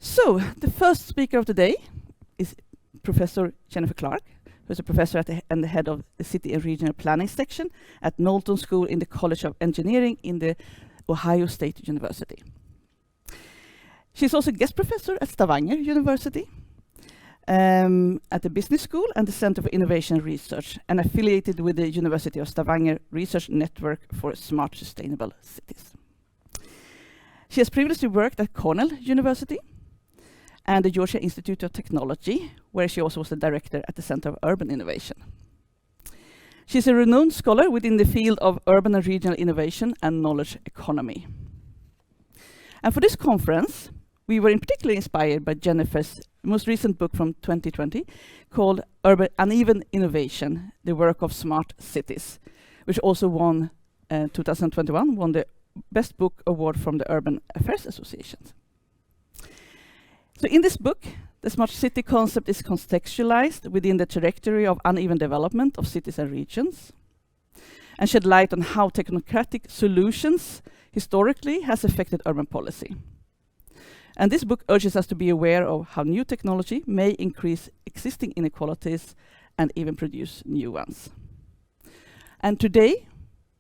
So, the first speaker of the day is Professor Jennifer Clark, who's a professor and the head of the City and Regional Planning section at Knowlton School in the College of Engineering in the Ohio State University. She's also guest professor at Stavanger University, at the Business School and the Center for Innovation Research, and affiliated with the University of Stavanger Research Network for Smart Sustainable Cities. She has previously worked at Cornell University and the Georgia Institute of Technology, where she also was the director at the Center of Urban Innovation. She's a renowned scholar within the field of urban and regional innovation and knowledge economy. And for this conference, we were in particular inspired by Jennifer's most recent book from 2020 called Uneven Innovation, the Work of Smart Cities, which also won 2021, won the Best Book Award from the Urban Affairs Association. So in this book, the smart city concept is contextualized within the trajectory of uneven development of cities and regions, and shed light on how technocratic solutions historically has affected urban policy. And this book urges us to be aware of how new technology may increase existing inequalities and even produce new ones. And today,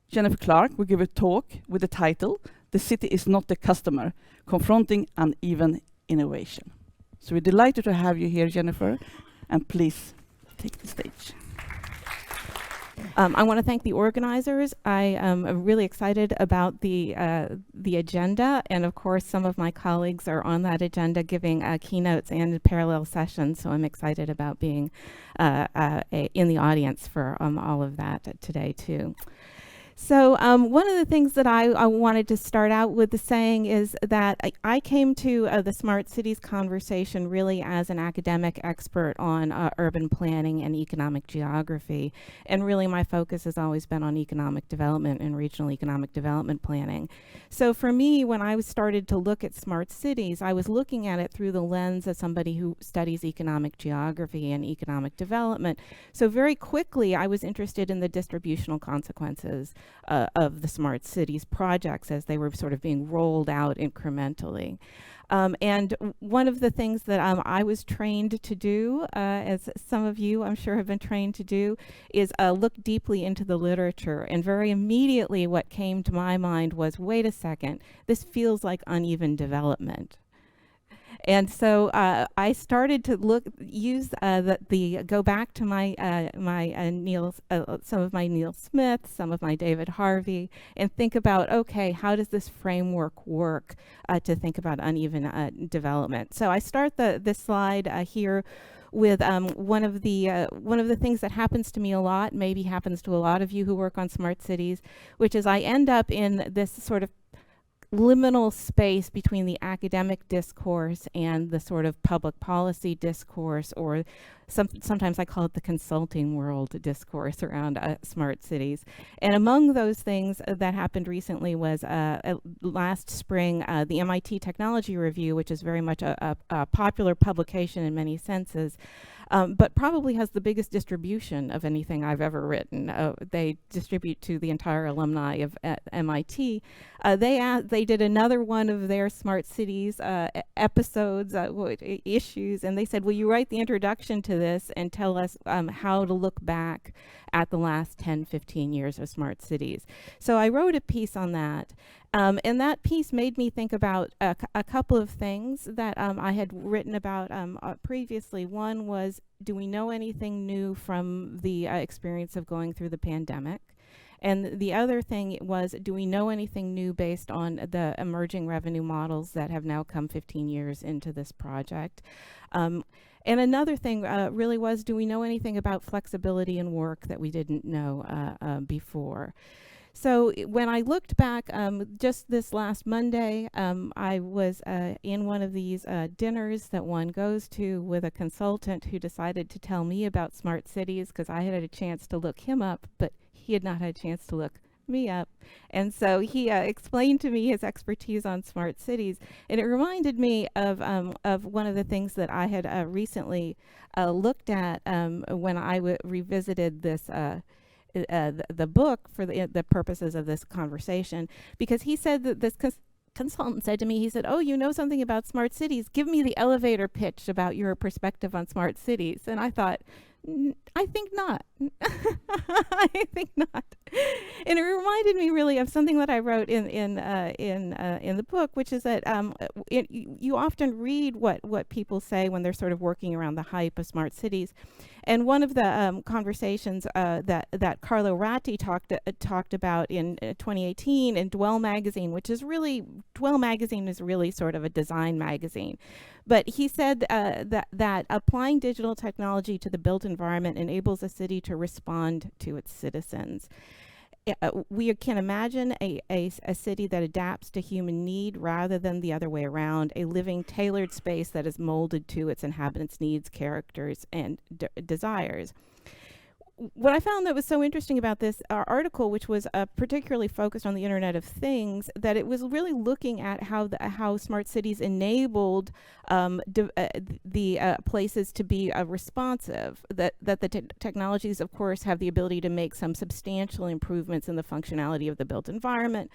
Jennifer Clark will give a talk with the title, "The City is Not the Customer, Confronting Uneven Innovation." So we're delighted to have you here, Jennifer, and please take the stage. I want to thank the organizers. I am really excited about the agenda, and of course some of my colleagues are on that agenda giving keynotes and parallel sessions, so I'm excited about being in the audience for all of that today too. So one of the things that I wanted to start out with saying is that I came to the Smart Cities conversation really as an academic expert on urban planning and economic geography. And really my focus has always been on economic development and regional economic development planning. So for me, when I started to look at smart cities, I was looking at it through the lens of somebody who studies economic geography and economic development. So very quickly, I was interested in the distributional consequences of the smart cities projects as they were sort of being rolled out incrementally. And one of the things that I was trained to do, as some of you I'm sure have been trained to do, is look deeply into the literature. And very immediately what came to my mind was, wait a second, this feels like uneven development. And so I started to go back to my some of my Neil Smith, some of my David Harvey, and think about, okay, how does this framework work to think about uneven development? So I start this slide here with one of the things that happens to me a lot, maybe happens to a lot of you who work on smart cities, which is I end up in this sort of liminal space between the academic discourse and the sort of public policy discourse, or sometimes I call it the consulting world discourse around smart cities. And among those things that happened recently was last spring, the MIT Technology Review, which is very much a popular publication in many senses, but probably has the biggest distribution of anything I've ever written. They distribute to the entire alumni of MIT. They did another one of their smart cities episodes, issues, and they said, will you write the introduction to this and tell us how to look back at the last 10, 15 years of smart cities? So I wrote a piece on that. And that piece made me think about a couple of things that I had written about previously. One was, do we know anything new from the experience of going through the pandemic? And the other thing was, do we know anything new based on the emerging revenue models that have now come 15 years into this project? And another thing really was, do we know anything about flexibility in work that we didn't know before? So when I looked back, just this last Monday, I was in one of these dinners that one goes to with a consultant who decided to tell me about smart cities, because I had a chance to look him up, but he had not had a chance to look me up. And so he explained to me his expertise on smart cities, and it reminded me of one of the things that I had recently looked at when I revisited this the book for the purposes of this conversation, because he said that consultant said to me, he said, "Oh, you know something about smart cities? Give me the elevator pitch about your perspective on smart cities." And I thought, I think not. I think not. And it reminded me really of something that I wrote in the book, which is that you often read what people say when they're sort of working around the hype of smart cities. And one of the conversations that Carlo Ratti talked about in 2018 in Dwell magazine, Dwell magazine is really sort of a design magazine. But he said that applying digital technology to the built environment enables a city to respond to its citizens. We can imagine a city that adapts to human need rather than the other way around, a living, tailored space that is molded to its inhabitants' needs, characters, and desires. What I found that was so interesting about this article, which was particularly focused on the Internet of Things, that it was really looking at how smart cities enabled the places to be responsive. That the technologies, of course, have the ability to make some substantial improvements in the functionality of the built environment.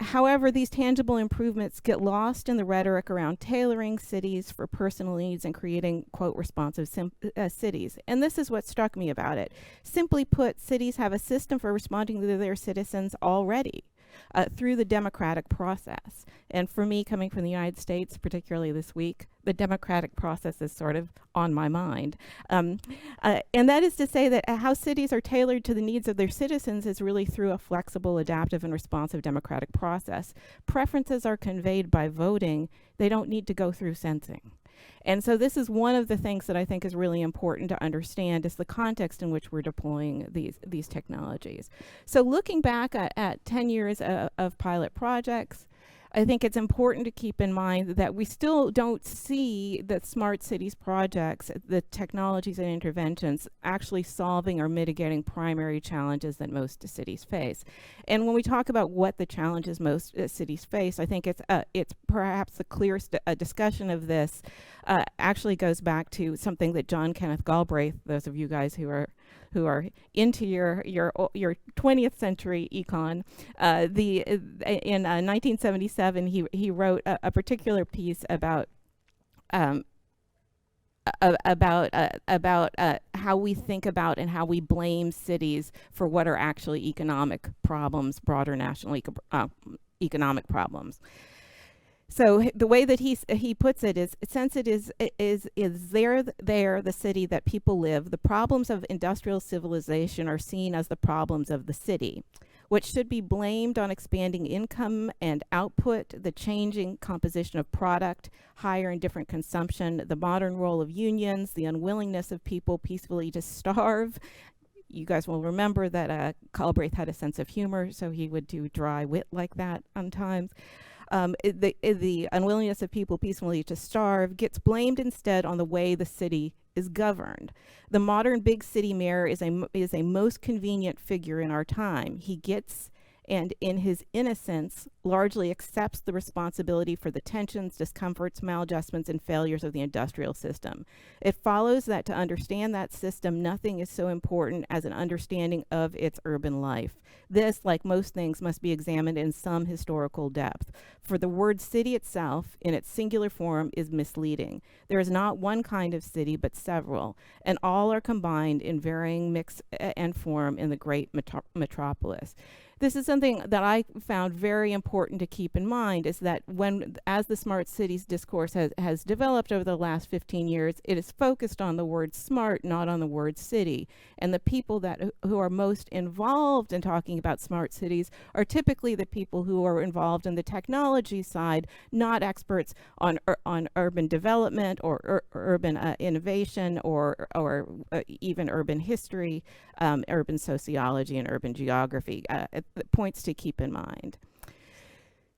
However, these tangible improvements get lost in the rhetoric around tailoring cities for personal needs and creating, quote, responsive cities. And this is what struck me about it. Simply put, cities have a system for responding to their citizens already through the democratic process. And for me, coming from the United States, particularly this week, the democratic process is sort of on my mind. And that is to say that how cities are tailored to the needs of their citizens is really through a flexible, adaptive, and responsive democratic process. Preferences are conveyed by voting. They don't need to go through sensing. And so this is one of the things that I think is really important to understand, is the context in which we're deploying these technologies. So looking back at 10 years of pilot projects, I think it's important to keep in mind that we still don't see the smart cities projects, the technologies and interventions, actually solving or mitigating primary challenges that most cities face. And when we talk about what the challenges most cities face, I think it's perhaps the clearest discussion of this actually goes back to something that John Kenneth Galbraith, those of you guys who are into your 20th century econ, in 1977 he wrote a particular piece about how we think about and how we blame cities for what are actually economic problems, broader national economic problems. So the way that he puts it is, since it is there the city that people live, the problems of industrial civilization are seen as the problems of the city, which should be blamed on expanding income and output, the changing composition of product, higher and different consumption, the modern role of unions, the unwillingness of people peacefully to starve. You guys will remember that Galbraith had a sense of humor, so he would do dry wit like that on times. The unwillingness of people peacefully to starve gets blamed instead on the way the city is governed. The modern big city mayor is a most convenient figure in our time. He gets, and in his innocence, largely accepts the responsibility for the tensions, discomforts, maladjustments, and failures of the industrial system. It follows that to understand that system, nothing is so important as an understanding of its urban life. This, like most things, must be examined in some historical depth. For the word city itself, in its singular form, is misleading. There is not one kind of city, but several, and all are combined in varying mix and form in the great metropolis. This is something that I found very important to keep in mind, is that as the smart cities discourse has developed over the last 15 years, it is focused on the word smart, not on the word city. And the people who are most involved in talking about smart cities are typically the people who are involved in the technology side, not experts on urban development or urban innovation or even urban history, urban sociology, and urban geography. Points to keep in mind.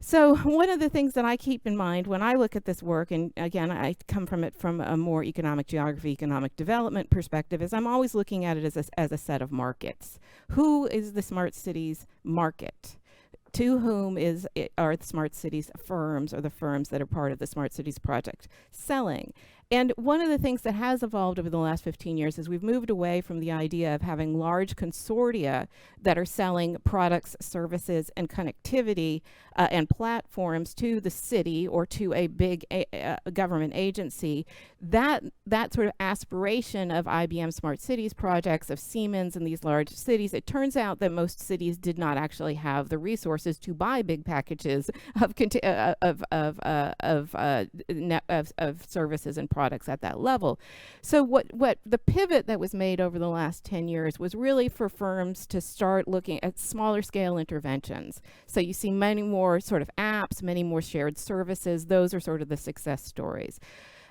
So one of the things that I keep in mind when I look at this work, and again, I come from it from a more economic geography, economic development perspective, is I'm always looking at it as a set of markets. Who is the smart cities market? To whom are the smart cities firms, or the firms that are part of the smart cities project, selling? And one of the things that has evolved over the last 15 years is we've moved away from the idea of having large consortia that are selling products, services, and connectivity and platforms to the city or to a big government agency. That sort of aspiration of IBM Smart Cities projects, of Siemens in these large cities, it turns out that most cities did not actually have the resources to buy big packages of services and products at that level. So what the pivot that was made over the last 10 years was really for firms to start looking at smaller scale interventions. So you see many more sort of apps, many more shared services. Those are sort of the success stories.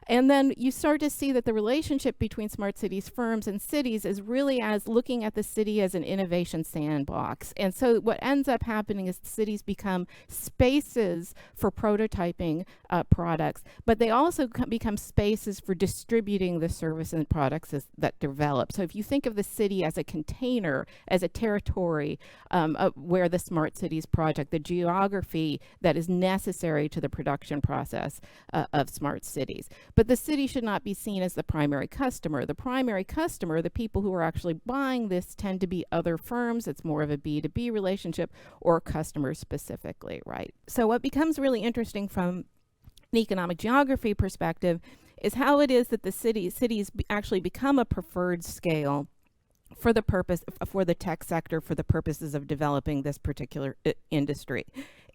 And then you start to see that the relationship between smart cities firms and cities is really as looking at the city as an innovation sandbox. And so what ends up happening is cities become spaces for prototyping products, but they also become spaces for distributing the service and products that develop. So if you think of the city as a container, as a territory where the smart cities project, the geography that is necessary to the production process of smart cities. But the city should not be seen as the primary customer. The primary customer, the people who are actually buying this, tend to be other firms. It's more of a B2B relationship or customers specifically, right? So what becomes really interesting from an economic geography perspective is how it is that the cities actually become a preferred scale for the tech sector, for the purposes of developing this particular industry.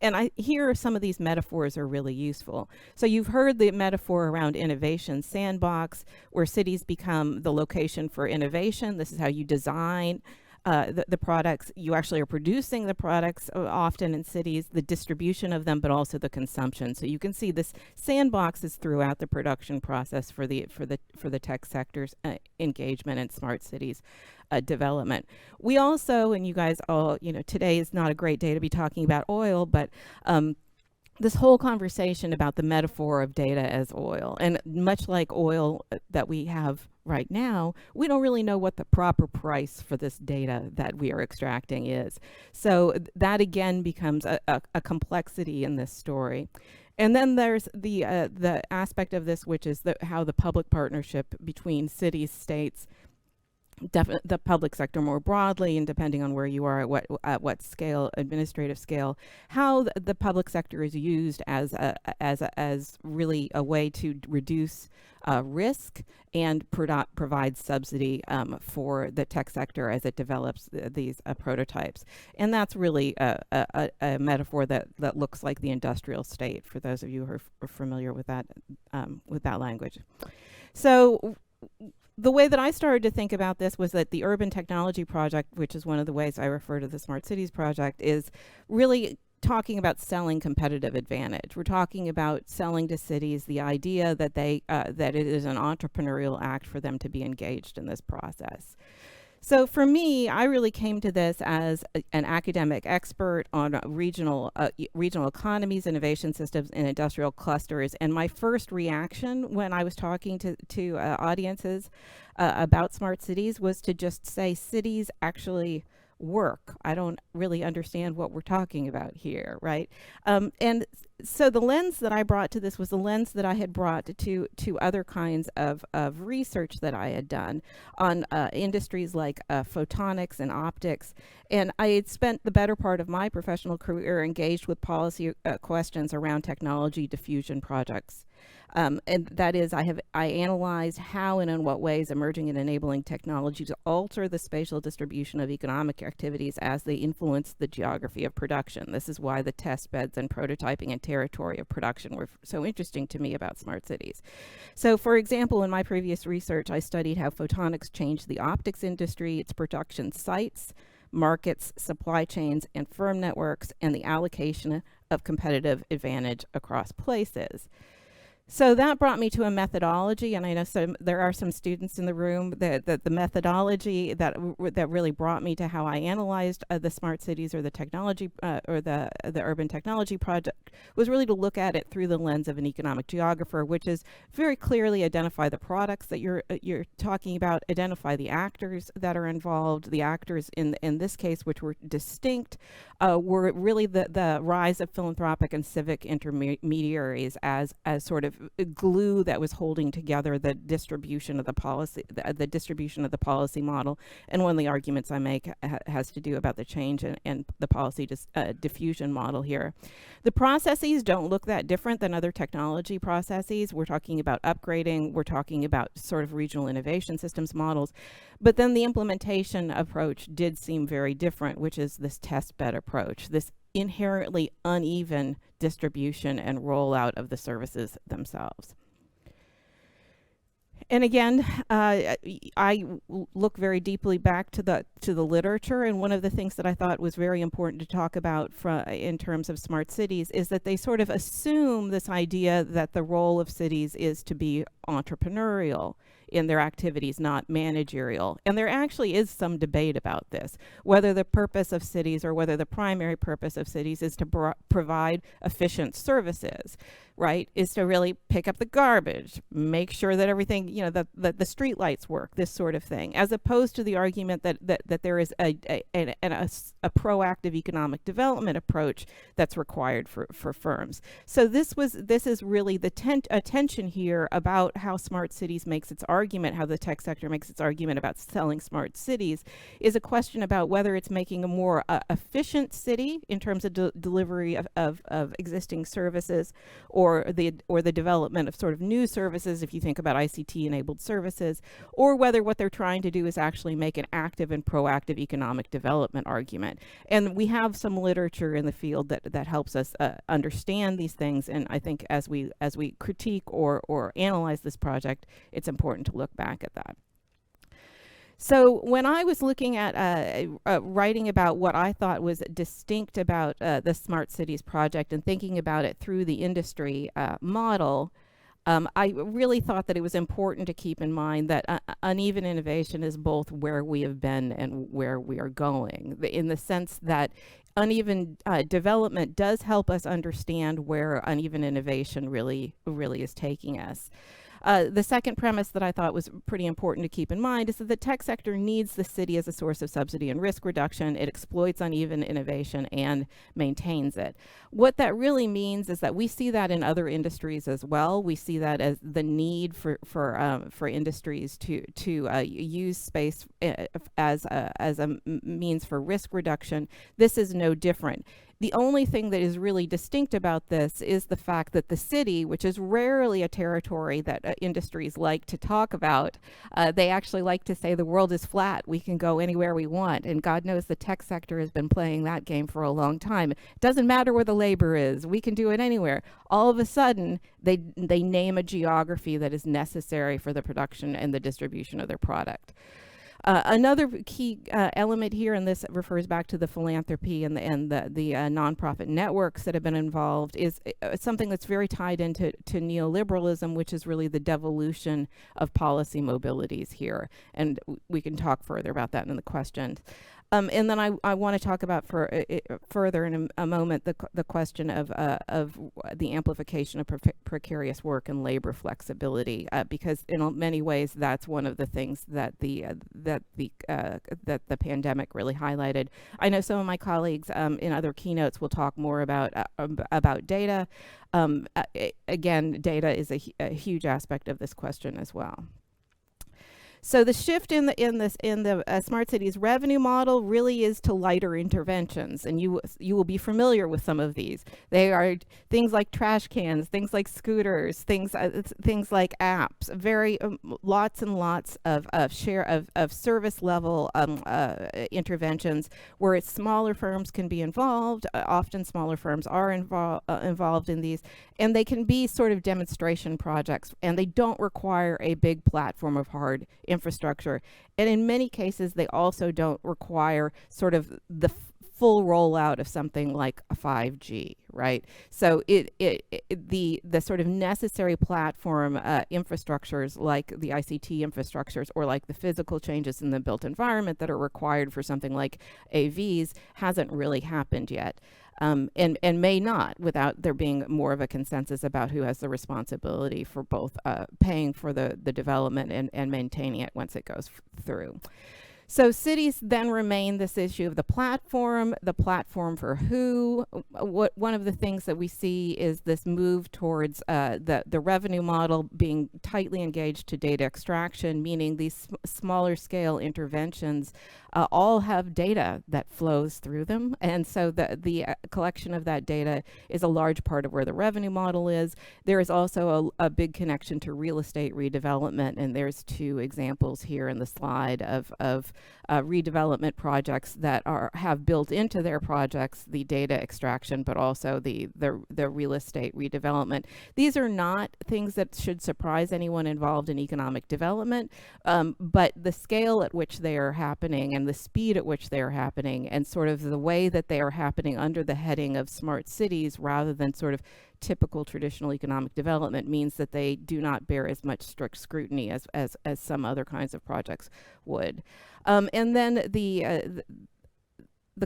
And here some of these metaphors are really useful. So you've heard the metaphor around innovation sandbox, where cities become the location for innovation. This is how you design the products. You actually are producing the products often in cities, the distribution of them, but also the consumption. So you can see this sandbox is throughout the production process for the tech sector's engagement in smart cities development. We also, and you guys all, today is not a great day to be talking about oil, but this whole conversation about the metaphor of data as oil, and much like oil that we have right now, we don't really know what the proper price for this data that we are extracting is. So that again becomes a complexity in this story. And then there's the aspect of this, which is how the public partnership between cities, states, the public sector more broadly, and depending on where you are at what scale, administrative scale, how the public sector is used as really a way to reduce risk and provide subsidy for the tech sector as it develops these prototypes. And that's really a metaphor that looks like the industrial state, for those of you who are familiar with that language. So the way that I started to think about this was that the Urban Technology Project, which is one of the ways I refer to the Smart Cities Project, is really talking about selling competitive advantage. We're talking about selling to cities the idea that that it is an entrepreneurial act for them to be engaged in this process. So for me, I really came to this as an academic expert on regional economies, innovation systems, and industrial clusters. And my first reaction when I was talking to audiences about smart cities was to just say, cities actually work. I don't really understand what we're talking about here, right? And so the lens that I brought to this was the lens that I had brought to other kinds of research that I had done on industries like photonics and optics. And I had spent the better part of my professional career engaged with policy questions around technology diffusion projects. And that is, I analyzed how and in what ways emerging and enabling technology to alter the spatial distribution of economic activities as they influence the geography of production. This is why the test beds and prototyping and territory of production were so interesting to me about smart cities. So, for example, in my previous research, I studied how photonics changed the optics industry, its production sites, markets, supply chains, and firm networks, and the allocation of competitive advantage across places. So that brought me to a methodology, and I know there are some students in the room that the methodology that really brought me to how I analyzed the smart cities or the technology or the urban technology project was really to look at it through the lens of an economic geographer, which is very clearly identify the products that you're talking about, identify the actors that are involved. The actors in this case, which were distinct, were really the rise of philanthropic and civic intermediaries as sort of of glue that was holding together the distribution of the policy, the distribution of the policy model. And one of the arguments I make has to do about the change and the policy diffusion model here. The processes don't look that different than other technology processes. We're talking about upgrading, we're talking about sort of regional innovation systems models, but then the implementation approach did seem very different, which is this test bed approach, this inherently uneven distribution and rollout of the services themselves. And again, I look very deeply back to the literature, and one of the things that I thought was very important to talk about in terms of smart cities is that they sort of assume this idea that the role of cities is to be entrepreneurial in their activities, not managerial. And there actually is some debate about this, whether the purpose of cities or whether the primary purpose of cities is to provide efficient services, right? Is to really pick up the garbage, make sure that everything, you know, that the street lights work, this sort of thing, as opposed to the argument that there is a proactive economic development approach that's required for firms. So this is really the tension here about how smart cities makes its argument, how the tech sector makes its argument about selling smart cities, is a question about whether it's making a more efficient city in terms of delivery of existing services, or the development of sort of new services, if you think about ICT enabled services, or whether what they're trying to do is actually make an active and proactive economic development argument. And we have some literature in the field that helps us understand these things, and I think as we critique or analyze this project, it's important to look back at that. So when I was looking at writing about what I thought was distinct about the Smart Cities project and thinking about it through the industry model, I really thought that it was important to keep in mind that uneven innovation is both where we have been and where we are going, in the sense that uneven development does help us understand where uneven innovation really is taking us. The second premise that I thought was pretty important to keep in mind is that the tech sector needs the city as a source of subsidy and risk reduction. It exploits uneven innovation and maintains it. What that really means is that we see that in other industries as well. We see that as the need for industries to use space as a means for risk reduction. This is no different. The only thing that is really distinct about this is the fact that the city, which is rarely a territory that industries like to talk about, they actually like to say the world is flat, we can go anywhere we want. And God knows the tech sector has been playing that game for a long time. It doesn't matter where the labor is, we can do it anywhere. All of a sudden, they name a geography that is necessary for the production and the distribution of their product. Another key element here, and this refers back to the philanthropy and the nonprofit networks that have been involved, is something that's very tied into neoliberalism, which is really the devolution of policy mobilities here. And we can talk further about that in the questions. And then I want to talk about further in a moment the question of the amplification of precarious work and labor flexibility, because in many ways that's one of the things that the pandemic really highlighted. I know some of my colleagues in other keynotes will talk more about data. Again, data is a huge aspect of this question as well. So the shift in the smart cities revenue model really is to lighter interventions, and you will be familiar with some of these. They are things like trash cans, things like scooters, things like apps. Very lots and lots of service level interventions where smaller firms can be involved. Often smaller firms are involved in these, and they can be sort of demonstration projects, and they don't require a big platform of hard infrastructure. And in many cases, they also don't require sort of the full rollout of something like a 5G, right? So the sort of necessary platform infrastructures like the ICT infrastructures or like the physical changes in the built environment that are required for something like AVs hasn't really happened yet. And may not, without there being more of a consensus about who has the responsibility for both paying for the development and maintaining it once it goes through. So cities then remain this issue of the platform for who. One of the things that we see is this move towards the revenue model being tightly engaged to data extraction, meaning these smaller scale interventions all have data that flows through them. And so the collection of that data is a large part of where the revenue model is. There is also a big connection to real estate redevelopment, and there's two examples here in the slide of redevelopment projects that have built into their projects the data extraction, but also the real estate redevelopment. These are not things that should surprise anyone involved in economic development, but the scale at which they are happening and the speed at which they are happening and sort of the way that they are happening under the heading of smart cities rather than sort of typical traditional economic development means that they do not bear as much strict scrutiny as some other kinds of projects would. And then the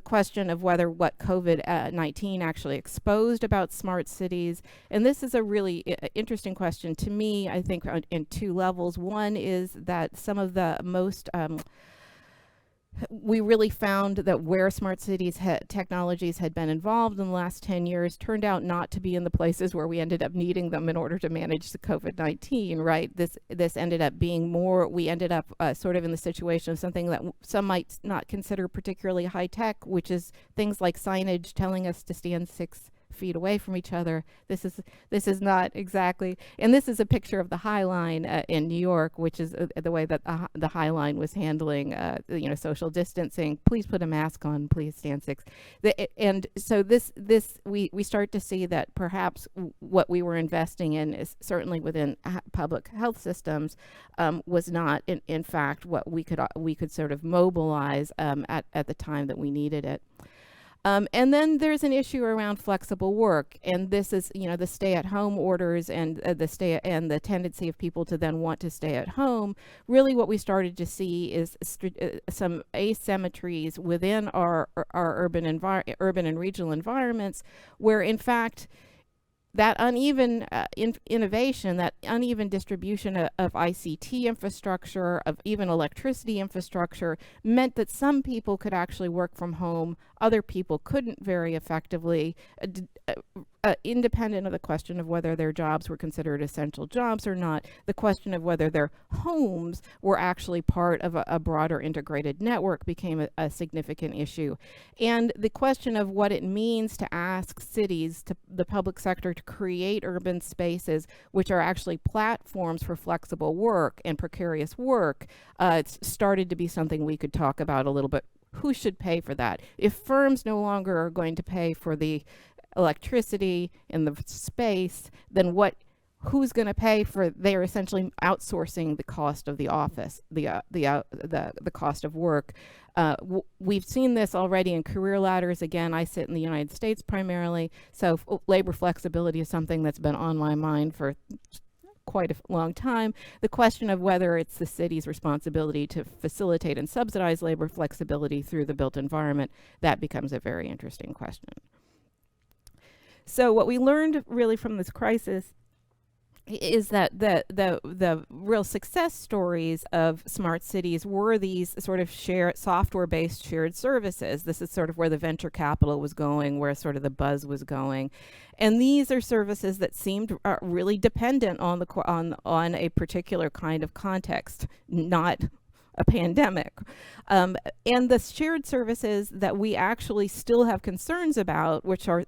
question of whether what COVID-19 actually exposed about smart cities. And this is a really interesting question to me, I think, in two levels. One is that some of the most we really found that where smart cities technologies had been involved in the last 10 years turned out not to be in the places where we ended up needing them in order to manage the COVID-19, right? This ended up being more, we ended up sort of in the situation of something that some might not consider particularly high tech, which is things like signage telling us to stand 6 feet away from each other. This is not exactly, and this is a picture of the High Line in New York, which is the way that the High Line was handling social distancing. Please put a mask on, please stand 6. And so we start to see that perhaps what we were investing in is certainly within public health systems was not in fact what we could sort of mobilize at the time that we needed it. And then there's an issue around flexible work, and this is, the stay-at-home orders and the tendency of people to then want to stay at home. Really, what we started to see is some asymmetries within our urban and regional environments, where in fact that uneven innovation, that uneven distribution of ICT infrastructure, of even electricity infrastructure, meant that some people could actually work from home, other people couldn't very effectively, independent of the question of whether their jobs were considered essential jobs or not, the question of whether their homes were actually part of a broader integrated network became a significant issue. And the question of what it means to ask cities, to the public sector, to create urban spaces which are actually platforms for flexible work and precarious work started to be something we could talk about a little bit. Who should pay for that? If firms no longer are going to pay for the electricity and the space, then who's going to pay for? They're essentially outsourcing the cost of the office, the cost of work. We've seen this already in career ladders. Again, I sit in the United States primarily, so labor flexibility is something that's been on my mind for quite a long time. The question of whether it's the city's responsibility to facilitate and subsidize labor flexibility through the built environment, that becomes a very interesting question. So what we learned really from this crisis is that the real success stories of smart cities were these sort of software-based shared services. This is sort of where the venture capital was going, where sort of the buzz was going. And these are services that seemed really dependent on a particular kind of context, not a pandemic. And the shared services that we actually still have concerns about, which are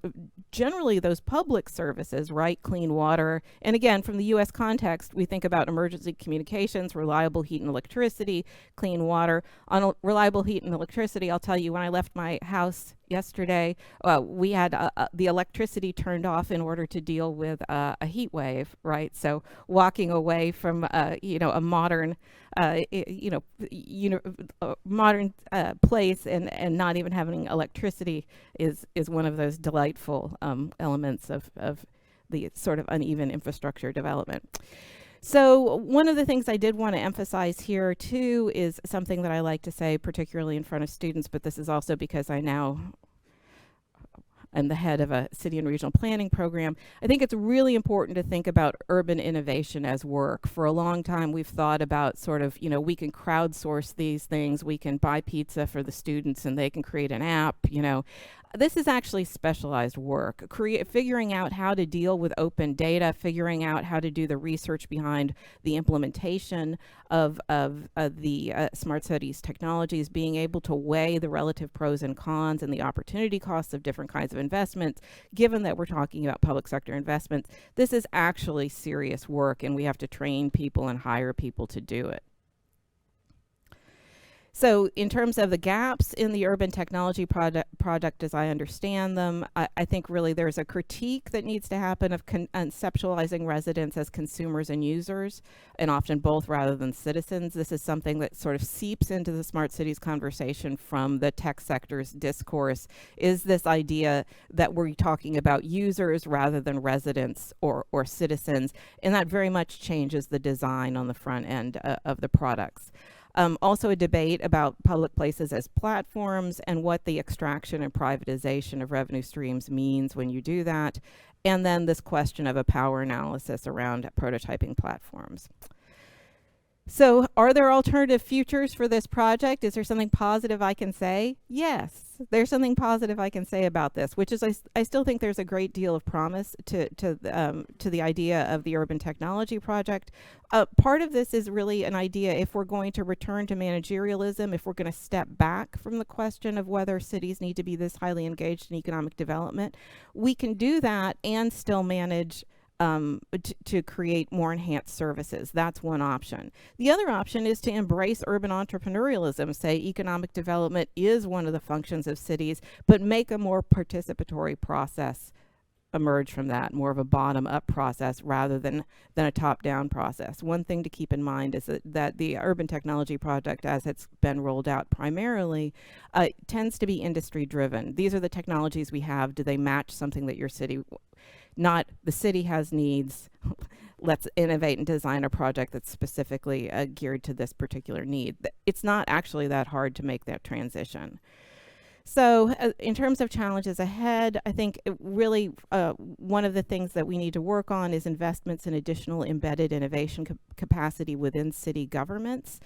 generally those public services, right? Clean water. And again, from the US context, we think about emergency communications, reliable heat and electricity, clean water. On reliable heat and electricity, I'll tell you, when I left my house yesterday, we had the electricity turned off in order to deal with a heat wave, right? So walking away from a modern modern place and not even having electricity is one of those delightful elements of the sort of uneven infrastructure development. So one of the things I did want to emphasize here too is something that I like to say, particularly in front of students, but this is also because I now and the head of a city and regional planning program. I think it's really important to think about urban innovation as work. For a long time, we've thought about sort of, you know, we can crowdsource these things, we can buy pizza for the students and they can create an app, you know. This is actually specialized work, figuring out how to deal with open data, figuring out how to do the research behind the implementation of the smart cities technologies, being able to weigh the relative pros and cons and the opportunity costs of different kinds of investments. Given that we're talking about public sector investments, this is actually serious work, and we have to train people and hire people to do it. So in terms of the gaps in the urban technology project as I understand them, I think really there's a critique that needs to happen of conceptualizing residents as consumers and users, and often both rather than citizens. This is something that sort of seeps into the smart cities conversation from the tech sector's discourse, is this idea that we're talking about users rather than residents or citizens, and that very much changes the design on the front end of the products. Also a debate about public places as platforms and what the extraction and privatization of revenue streams means when you do that. And then this question of a power analysis around prototyping platforms. So are there alternative futures for this project? Is there something positive I can say? Yes, there's something positive I can say about this, which is I still think there's a great deal of promise to the idea of the urban technology project. Part of this is really an idea, if we're going to return to managerialism, if we're going to step back from the question of whether cities need to be this highly engaged in economic development, we can do that and still manage to create more enhanced services. That's one option. The other option is to embrace urban entrepreneurialism, say economic development is one of the functions of cities, but make a more participatory process emerge from that, more of a bottom-up process rather than a top-down process. One thing to keep in mind is that the urban technology project, as it's been rolled out primarily, tends to be industry-driven. These are the technologies we have. Do they match something that your city, not the city has needs, let's innovate and design a project that's specifically geared to this particular need. It's not actually that hard to make that transition. So in terms of challenges ahead, I think really one of the things that we need to work on is investments in additional embedded innovation capacity within city governments.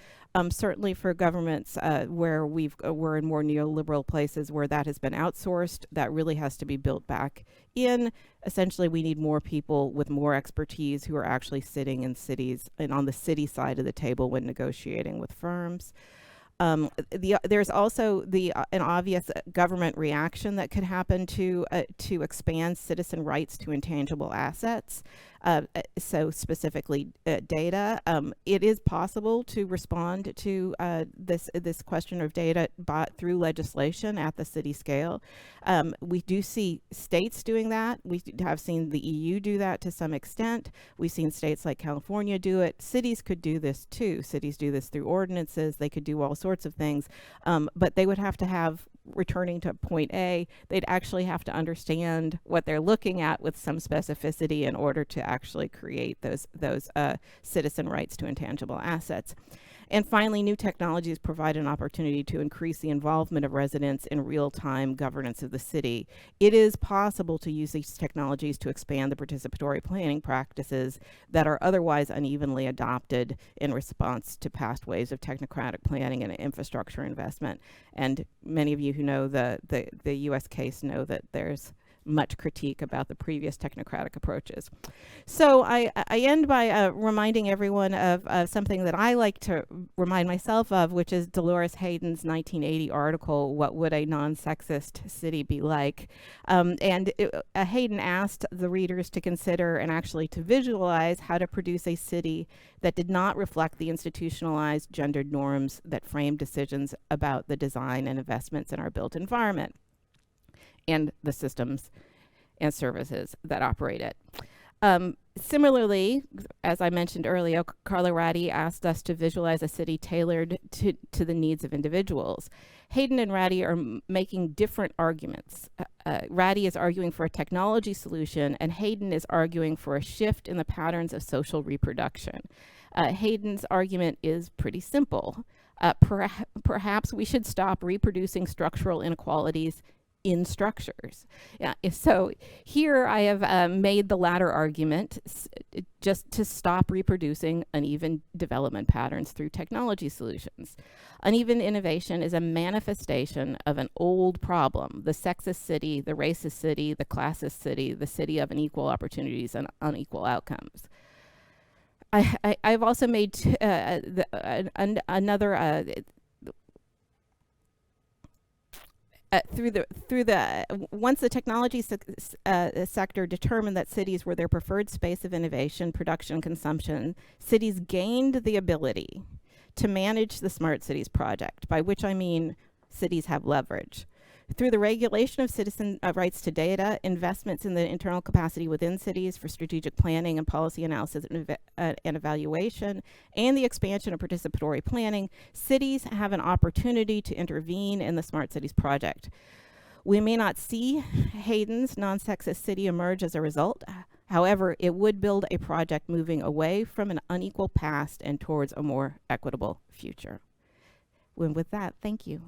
Certainly for governments where we're in more neoliberal places where that has been outsourced, that really has to be built back in. Essentially, we need more people with more expertise who are actually sitting in cities and on the city side of the table when negotiating with firms. There's also an obvious government reaction that could happen to expand citizen rights to intangible assets. So specifically data. It is possible to respond to this question of data through legislation at the city scale. We do see states doing that. We have seen the EU do that to some extent. We've seen states like California do it. Cities could do this too. Cities do this through ordinances. They could do all sorts of things, but they would have to have, returning to point A, they'd actually have to understand what they're looking at with some specificity in order to actually create those citizen rights to intangible assets. And finally, new technologies provide an opportunity to increase the involvement of residents in real-time governance of the city. It is possible to use these technologies to expand the participatory planning practices that are otherwise unevenly adopted in response to past waves of technocratic planning and infrastructure investment. And many of you who know the US case know that there's much critique about the previous technocratic approaches. So I end by reminding everyone of something that I like to remind myself of, which is Dolores Hayden's 1980 article, What Would a Non-Sexist City Be Like? Hayden asked the readers to consider and actually to visualize how to produce a city that did not reflect the institutionalized gendered norms that frame decisions about the design and investments in our built environment and the systems and services that operate it. Similarly, as I mentioned earlier, Carla Ratty asked us to visualize a city tailored to the needs of individuals. Hayden and Ratty are making different arguments. Ratty is arguing for a technology solution, and Hayden is arguing for a shift in the patterns of social reproduction. Hayden's argument is pretty simple. Perhaps we should stop reproducing structural inequalities in structures. Yeah, so here I have made the latter argument just to stop reproducing uneven development patterns through technology solutions. Uneven innovation is a manifestation of an old problem: the sexist city, the racist city, the classist city, the city of unequal opportunities and unequal outcomes. I've also made another once the technology sector determined that cities were their preferred space of innovation, production, consumption, cities gained the ability to manage the Smart Cities project, by which I mean cities have leverage. Through the regulation of citizen rights to data, investments in the internal capacity within cities for strategic planning and policy analysis and evaluation, and the expansion of participatory planning, cities have an opportunity to intervene in the Smart Cities project. We may not see Hayden's non-sexist city emerge as a result. However, it would build a project moving away from an unequal past and towards a more equitable future. And with that, thank you.